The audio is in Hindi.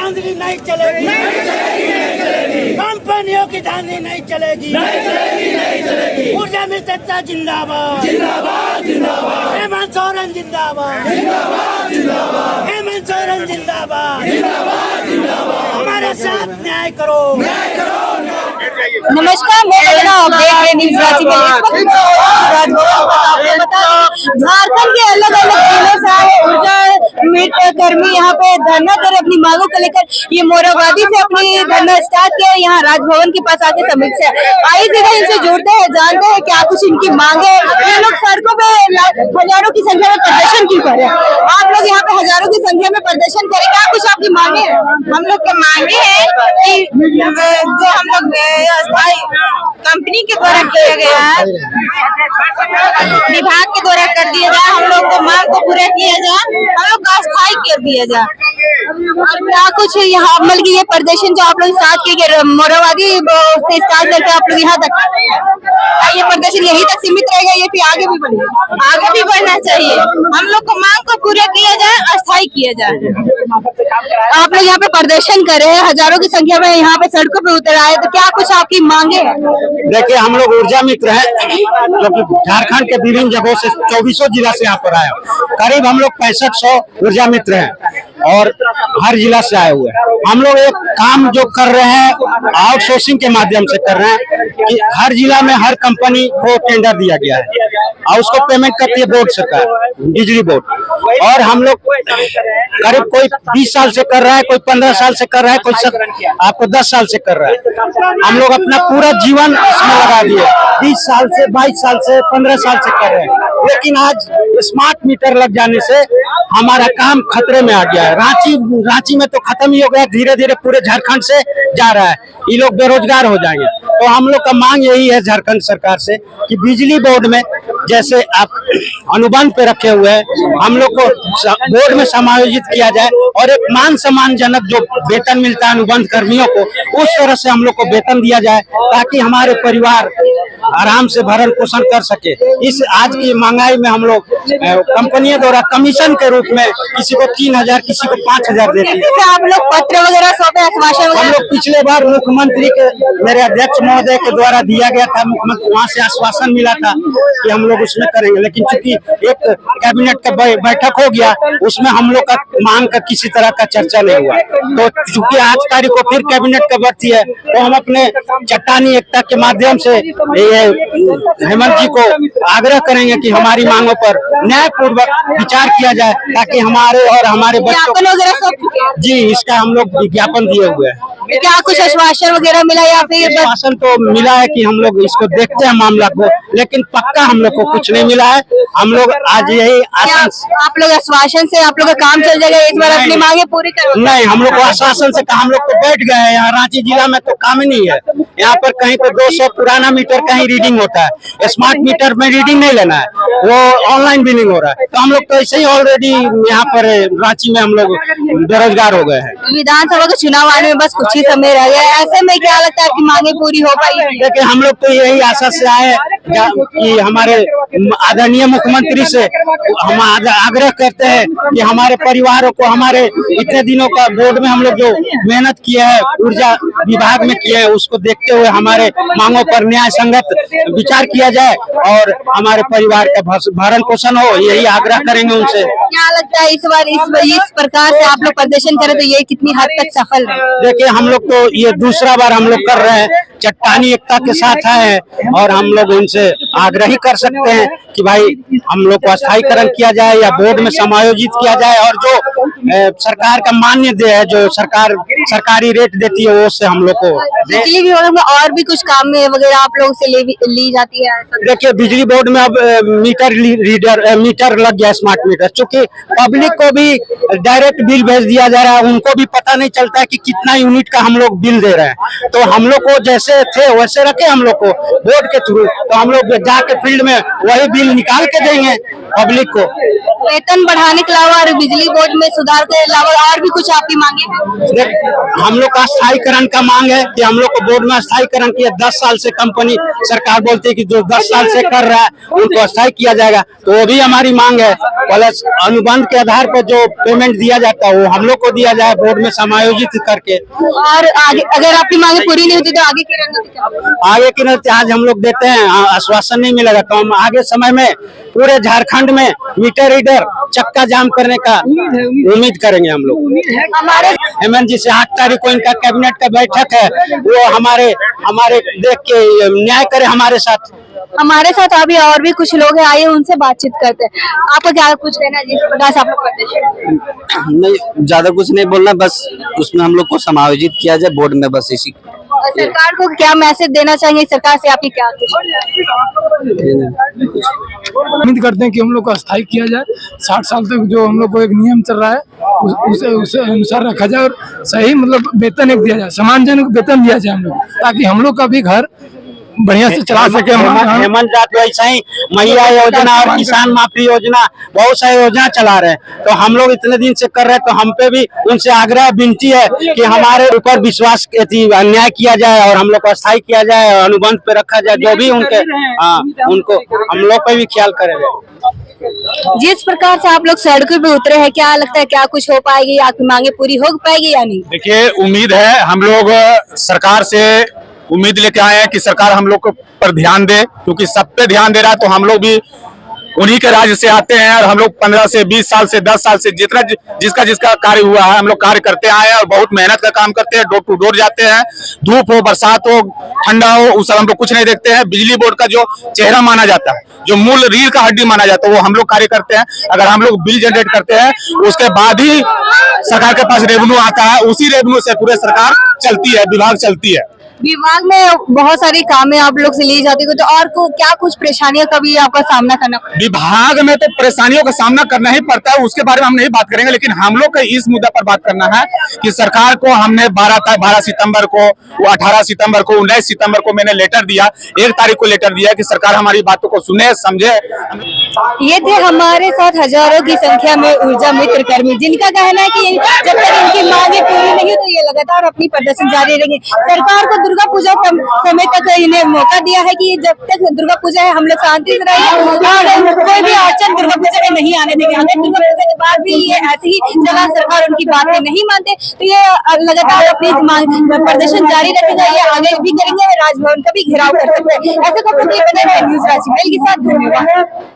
धांधली नहीं चलेगी, कंपनियों की धांधली नहीं चलेगी, ऊर्जा मित्रता जिंदाबाद, हेमंत सोरेन जिंदाबाद, हेमंत सोरेन जिंदाबाद, हमारे साथ न्याय करो। नमस्कार, मैं आप देख रहे न्यूज़ रांची में। झारखंड के अलग अलग जिलों से आए ऊर्जा मित्र कर्मी यहाँ पे धरना कर अपनी मांगों को लेकर ये मोरहाबादी से अपनी धरना स्टार्ट किया। यहाँ राजभवन के पास आके समीक्षा आइए सीधा इनसे जुड़ते हैं, जानते हैं क्या कुछ इनकी मांगे। ये लोग सड़कों पे हजारों की संख्या में प्रदर्शन क्यों कर रहे हैं? आप लोग यहाँ पे हजारों की संख्या में प्रदर्शन करें, क्या कुछ आपकी मांगे हैं? हम लोग के मांगे है कि जो हम लोग कंपनी के द्वारा किया गया है, विभाग के द्वारा कर दिया जाए, हम लोग को मांग को पूरा किया जाए, हम लोग का अस्थायी कर दिया जाए। क्या कुछ यहाँ मतलब की ये प्रदर्शन जो आप लोग स्टार्ट किए मोरहाबादी से स्टार्ट करके आप लोग यहाँ तक, ये प्रदर्शन यहीं तक सीमित रहेगा ये फिर आगे भी बढ़ेगा? आगे भी बढ़ना चाहिए, हम लोग को मांग को पूरा किया जाए, अस्थायी किया जाए। आप लोग यहाँ पे प्रदर्शन कर रहे हैं, हजारों की संख्या में यहाँ पे सड़कों पे उतर आए, तो क्या कुछ आपकी मांगे हैं? देखिए, हम लोग ऊर्जा मित्र हैं जो कि झारखंड के विभिन्न जगहों से 24 जिला से यहाँ पर आए। करीब हम लोग 6500 ऊर्जा मित्र हैं और हर जिला से आए हुए हैं। हम लोग एक काम जो कर रहे हैं आउटसोर्सिंग के माध्यम से कर रहे हैं कि हर जिला में हर कंपनी को टेंडर दिया गया है और उसको पेमेंट करती है बोर्ड सरकार, बिजली बोर्ड। और हम लोग करीब कोई 20 साल से कर रहा है, कोई 15 साल से कर रहा है, कोई आपको 10 साल से कर रहा है। हम लोग अपना पूरा जीवन इसमें लगा दिए, 20 साल से, 22 साल से, 15 साल से कर रहे हैं। लेकिन आज स्मार्ट मीटर लग जाने से हमारा काम खतरे में आ गया है। रांची में तो खत्म ही हो गया, धीरे धीरे पूरे झारखंड से जा रहा है। ये लोग बेरोजगार हो जाएंगे। तो हम लोग का मांग यही है झारखंड सरकार से कि बिजली बोर्ड में जैसे आप अनुबंध पे रखे हुए हैं, हम लोग को बोर्ड में समायोजित किया जाए और एक मान सम्मानजनक जो वेतन मिलता है अनुबंध कर्मियों को, उस तरह से हम लोग को वेतन दिया जाए ताकि हमारे परिवार आराम से भरण पोषण कर सके। इस आज की महंगाई में हम लोग कंपनियों द्वारा कमीशन के रूप में किसी को 3000, किसी को 5000 देती है। आप लोग पत्र वगैरह सौंपे, आश्वासन हम लोग पिछले बार मुख्यमंत्री के, मेरे अध्यक्ष महोदय के द्वारा दिया गया था, मुख्यमंत्री वहाँ से आश्वासन मिला था कि हम लोग उसमें करेंगे। लेकिन चूंकि एक कैबिनेट का बैठक हो गया, उसमें हम लोग का मांग का किसी तरह का चर्चा नहीं हुआ। तो चूंकि आज तारीख को फिर कैबिनेट का बढ़ती है, तो हम अपने चट्टानी एकता के माध्यम से हेमंत जी को आग्रह करेंगे कि हमारी मांगों पर न्यायपूर्वक विचार किया जाए ताकि हमारे और हमारे बच्चों जी इसका हम लोग विज्ञापन दिए हुए हैं। क्या कुछ आश्वासन वगैरह मिला या फिर आश्वासन तो मिला है कि हम लोग इसको देखते हैं मामला को, लेकिन पक्का हम लोग को कुछ नहीं मिला है। हम लोग आज यही आप लोग आश्वासन से आप लोग का काम चल जाएगा, इस बार अपनी मांगे पूरी करो? नहीं, हम लोग को आश्वासन से हम लोग तो बैठ गए हैं। यहाँ रांची जिला में तो काम ही नहीं है। यहाँ पर कहीं पे 200 पुराना मीटर कहीं रीडिंग होता है, स्मार्ट मीटर में रीडिंग नहीं लेना है, वो ऑनलाइन बिलिंग हो रहा है। तो हम लोग तो ऐसे ही ऑलरेडी यहाँ पर रांची में हम लोग बेरोजगार हो गए हैं। विधानसभा का चुनाव आने में बस कुछ ही समय रह गया, ऐसे में क्या लगता है कि मांगे पूरी हो पाई? देखिए, हम लोग तो यही आशा से आए कि हमारे आदरणीय मुख्यमंत्री से हम आग्रह करते हैं कि हमारे परिवारों को, हमारे इतने दिनों का बोर्ड में हम लोग जो मेहनत किए हैं, ऊर्जा विभाग में किए हैं, उसको देखते हुए हमारे मांगों पर न्याय संगत विचार किया जाए और हमारे परिवार का भरण पोषण हो, यही आग्रह करेंगे उनसे। क्या लगता है इस बार इस प्रकार से आप लोग प्रदर्शन करें तो ये कितनी हद तक सफल है? देखिए, हम लोग तो ये दूसरा बार हम लोग कर रहे हैं, चट्टानी एकता के साथ आए हैं और हम लोग इनसे आग्रह ही कर सकते हैं कि भाई हम लोग को अस्थायीकरण किया जाए या बोर्ड में समायोजित किया जाए और जो सरकार का मान्य दे है, जो सरकारी रेट देती है, वो से हम लोग को बिजली बोर्ड में और भी कुछ काम में वगैरह आप लोगों से ली जाती है? देखिए, बिजली बोर्ड में अब मीटर लग गया, स्मार्ट मीटर, चूंकि पब्लिक को भी डायरेक्ट बिल भेज दिया जा रहा है, उनको भी पता नहीं चलता है कि कितना यूनिट का हम लोग बिल दे रहे हैं। तो हम लोग को जैसे थे वैसे रखे हम लोग को बोर्ड के थ्रू, तो हम लोग जाके फील्ड में वही बिल निकाल के देंगे पब्लिक को। वेतन बढ़ाने के अलावा और बिजली बोर्ड में सुधार के अलावा और भी कुछ आपकी मांगे हैं? देख, हम लोग का स्थायीकरण का मांग है कि हम लोग को बोर्ड में स्थायीकरण किया। 10 साल से कंपनी सरकार बोलती है कि जो 10 साल से कर रहा है उनको स्थायी किया जाएगा, तो वो भी हमारी मांग है। प्लस अनुबंध के आधार पर जो पेमेंट दिया जाता है वो हम लोग को दिया जाए बोर्ड में समायोजित करके। और आगे अगर आपकी मांगे पूरी नहीं होती तो आगे की रणनीति क्या होगी? आगे की रणनीति आज हम लोग देते हैं, आश्वासन नहीं मिलेगा तो हम आगे समय में पूरे झारखंड में मीटर रीडर चक्का जाम करने का उम्मीद करेंगे हम लोग। हमारे हेमंत जी से 8 तारीख को इनका कैबिनेट का बैठक है, वो हमारे देख के न्याय करे हमारे साथ अभी और भी कुछ लोग हैं, आइए उनसे बातचीत करते हैं। आपको क्या कुछ कहना है जिस प्रकार से आप लोग प्रदर्शन? नहीं, ज्यादा कुछ नहीं बोलना, बस उसमें हम लोग को समायोजित किया जाए बोर्ड में, बस इसी। और सरकार को क्या मैसेज देना चाहेंगे? सरकार से आपकी क्या उम्मीद करते हैं कि हम लोग को अस्थायी किया जाए। 60 साल तक जो हम लोग को एक नियम चल रहा है उसे अनुसार रखा जाए और सही मतलब वेतन एक दिया जाए, सम्मानजनक वेतन दिया जाए हम लोग, ताकि हम लोग का भी घर बढ़िया से चला सके। हेमंत जात वैसा ही महिला योजना और किसान माफी योजना, बहुत सारी योजना चला रहे हैं, तो हम लोग इतने दिन से कर रहे हैं, तो हम पे भी उनसे आग्रह विनती है कि हमारे ऊपर विश्वास अन्याय किया जाए और हम लोग को अस्थायी किया जाए, अनुबंध पे रखा जाए, जो भी उनके उनको हम लोग पे भी ख्याल करेंगे। जिस प्रकार से आप लोग सड़कों पे उतरे हैं, क्या लगता है क्या कुछ हो पाएगी, आपकी मांगे पूरी हो पाएगी या नहीं? देखिए, उम्मीद है, हम लोग सरकार से उम्मीद लेके आए हैं कि सरकार हम लोग पर ध्यान दे, क्योंकि सब पे ध्यान दे रहा है, तो हम लोग भी उन्हीं के राज्य से आते हैं और हम लोग 15 से 20 साल से 10 साल से जितना जिसका कार्य हुआ है हम लोग कार्य करते आए हैं और बहुत मेहनत का काम करते हैं। डोर टू डोर जाते हैं, धूप हो, बरसात हो, ठंडा हो, उस हम लोग कुछ नहीं देखते हैं। बिजली बोर्ड का जो चेहरा माना जाता है, जो मूल रीढ़ का हड्डी माना जाता है, वो हम लोग कार्य करते हैं। अगर हम लोग बिल जनरेट करते हैं उसके बाद ही सरकार के पास रेवेन्यू आता है, उसी रेवेन्यू से पूरे सरकार चलती है, विभाग चलती है। विभाग में बहुत सारी कामें आप लोग से ली जाती है, तो और को क्या कुछ परेशानियों का भी आपका सामना करना पड़ता है? विभाग में तो परेशानियों का सामना करना ही पड़ता है, उसके बारे में हम नहीं बात करेंगे, लेकिन हम लोग का इस मुद्दा पर बात करना है कि सरकार को हमने 12 सितंबर को, 18 सितंबर को, 19 सितंबर को मैंने लेटर दिया, 1 तारीख को लेटर दिया कि सरकार हमारी बातों को सुने, समझे। ये थे हमारे साथ हजारों की संख्या में ऊर्जा मित्र कर्मी, जिनका कहना है कि जब तक इनकी मांगे पूरी नहीं तो ये लगातार अपनी प्रदर्शन जारी रहेंगे। सरकार को दुर्गा पूजा समय तक इन्हें मौका दिया है कि जब तक दुर्गा पूजा है हम लोग शांति से रहेंगे और कोई भी अड़चन दुर्गा पूजा में नहीं आने देंगे। अगर दुर्गा पूजा के बाद भी ये ऐसे ही चला, सरकार उनकी बातें नहीं मानते, तो ये लगातार अपनी प्रदर्शन जारी रखेगा, ये आगे भी करेंगे, राजभवन का भी घेराव कर सकते हैं। ऐसे को न्यूज राशि के साथ धन्यवाद।